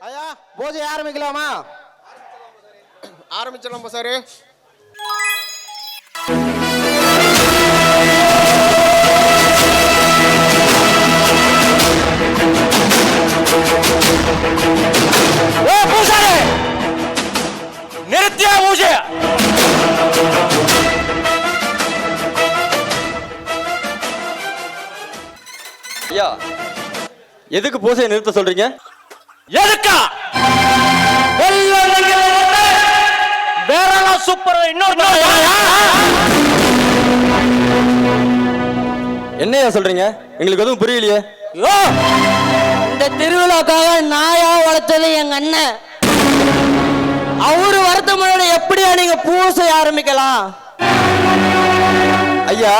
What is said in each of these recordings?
ஐயா பூஜை ஆரம்பிக்கலாமா? ஆரம்பிச்சிடலாம் சார். பூசாரி நிறுத்தியா பூஜை? ஐயா, எதுக்கு பூஜையை நிறுத்த சொல்றீங்க? எதுக்கா? வேற சூப்பர். இன்னொரு என்னையா சொல்றீங்க? எங்களுக்கு எதுவும் புரியலையே. இந்த திருவிழாக்காக நாயா வளர்த்தது எங்க அண்ணன். அவரு வருத்தமோட எப்படியா நீங்க பூசை ஆரம்பிக்கலாம்? ஐயா,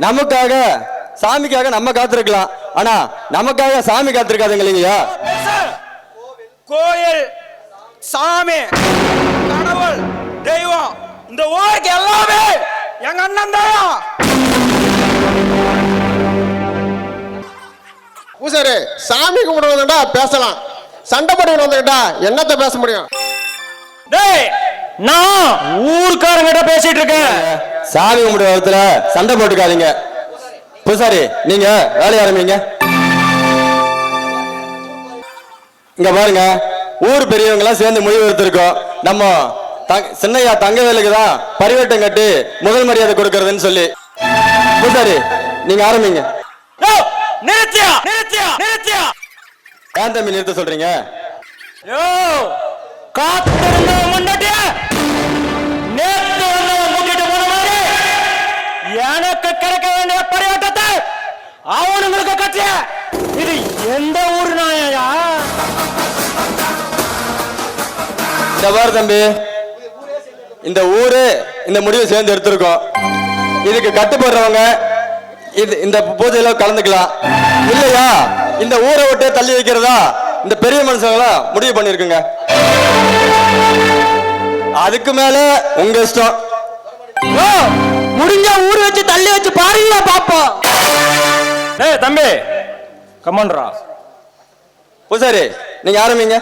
நமக்காக சாமிக்காக நம்ம காத்திருக்கலாம், ஆனா நமக்காக சாமி காத்திருக்காதுங்க இல்லைங்கய்யா. கோயில், சாமி, கடவுள், தெய்வம், இந்த ஊருக்கு எல்லாமே எங்க அண்ணன் தான். பூசாரி, சாமி கும்பிட்டு வந்துட்டா பேசலாம், சண்டை போட்டு வந்துட்டா என்னத்த பேச முடியும்? டேய், நான் ஊர்க்காரங்கிட்ட பேசிட்டு இருக்கேன். சாமி கும்பிடுற இடத்துல சண்டை போட்டுக்காதீங்க. பூசாரி, நீங்க வேலைய ஆரம்பிங்க. இங்க பாருங்க, ஊர் பெரியவங்க எல்லாம் சேர்ந்து முடிவு எடுத்திருக்கோம். நம்ம சின்னையா தங்கவேலுக்கு தான் பரிவட்டம் கட்டி முதல் மரியாதை கொடுக்கறதுன்னு சொல்லி. பூசாரி, நீங்க ஆரம்பிங்க. நிறுத்தியா நிறுத்தியா நிறுத்தியா? ஏன் தம்பி நிறுத்த சொல்றீங்க? யோ, காத்திருந்த முன்னாடியே நேத்து வந்தவன் கூட்டிட்டு போன மாதிரி எனக்கு கிடைக்க வேண்டிய பரிவட்டத்தை அவனுங்களுக்கு கட்டிய. இது எந்த ஊர் நாயா? இந்த பாரு தம்பி, இந்த ஊரு இந்த முடிவு சேர்ந்து எடுத்திருக்கோம். இதுக்கு கட்டுப்படுறவங்க இந்த பூஜையில கலந்துக்கலாம், இல்லையா இந்த ஊரை விட்டு தள்ளி வைக்கிறதா இந்த பெரிய மனுஷங்களா முடிவு பண்ணிருக்குங்க. அதுக்கு மேல உங்க இஷ்டம். முடிஞ்ச ஊர் வச்சு தள்ளி வச்சு பாருங்க பாப்போம். ஏய் தம்பி, கமான்ரா. பூசாரி, நீங்க ஆரம்பிங்க.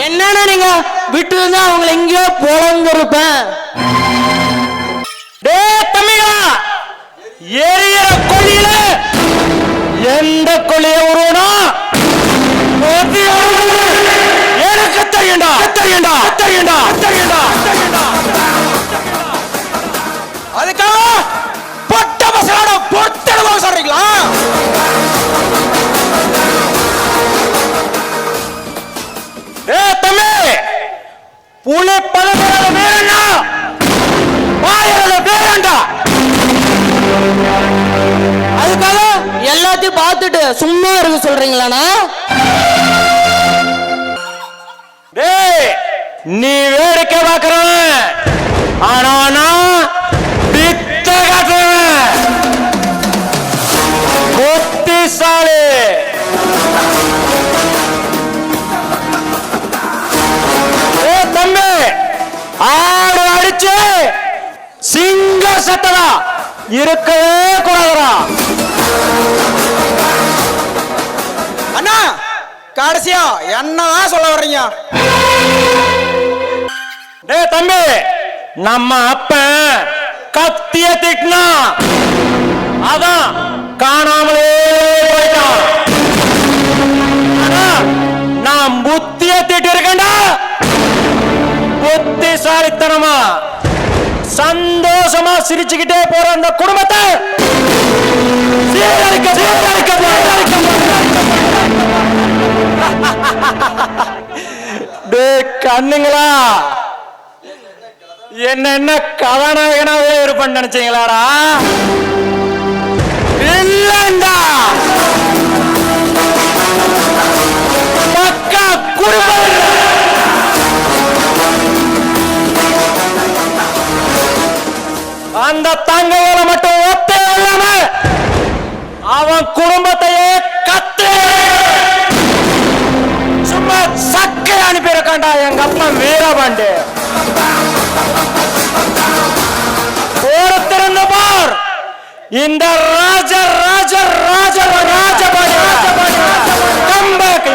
என்னன்னா நீங்க விட்டு இருந்தா அவங்களை எங்கேயோ பொழந்திருப்பேன். தமிழா, எரியற கொள்ளியில எந்த கொள்ளிய உருவனும் எனக்கு தெரியண்டா தெரியண்டா தெரியண்டா தெரியண்டா தெரியண்டா. அதுக்காக பொட்ட பசங்களோட பொட்டமா சொல்றீங்களா? தம்பி, புலி பழமையான வேறா வாயில வேறண்டா. அதுக்காக எல்லாத்தையும் பார்த்துட்டு சும்மா இருக்க சொல்றீங்களாண்ணா? டேய், நீ வேடிக்கை பார்க்கறவன், ஆனா நான் வித்த காட்டுறவன். புத்திசாலி. ஆடு அடிச்சு சிங்க சத்ததா இருக்கவே கூடாதுடா. அண்ணா கடைசியா என்னதான் சொல்ல வர்றீங்க? டேய் தம்பி, நம்ம அப்பன் கத்திய திட்டினா அதான் காணாமலே போயிட்டான். ஆனா நான் புத்திய திட்டி இருக்கேன்டா. புத்திசாலித்தனமா சந்தோஷமா சிரிச்சுக்கிட்டே போற அந்த குடும்பத்தை சீரழிக்க சீரழிக்க சீரழிக்க. டேய் கண்ணுங்களா, என்ன கதாநாயகனாவே இருப்பேன்னு நினைச்சீங்களாடா? இல்லண்டா, பக்கா குடும்பம். அந்த தங்கையில மட்டும் ஒத்தே இல்லாம அவன் குடும்பத்தையே கத்து சும்மா சக்கை அனுப்பியிருக்காண்டா எங்க அப்பா வீரபாண்டு. பொறுத்திருந்து பார், இந்த ராஜ ராஜ ராஜ ராஜபாடி கம்பேக்.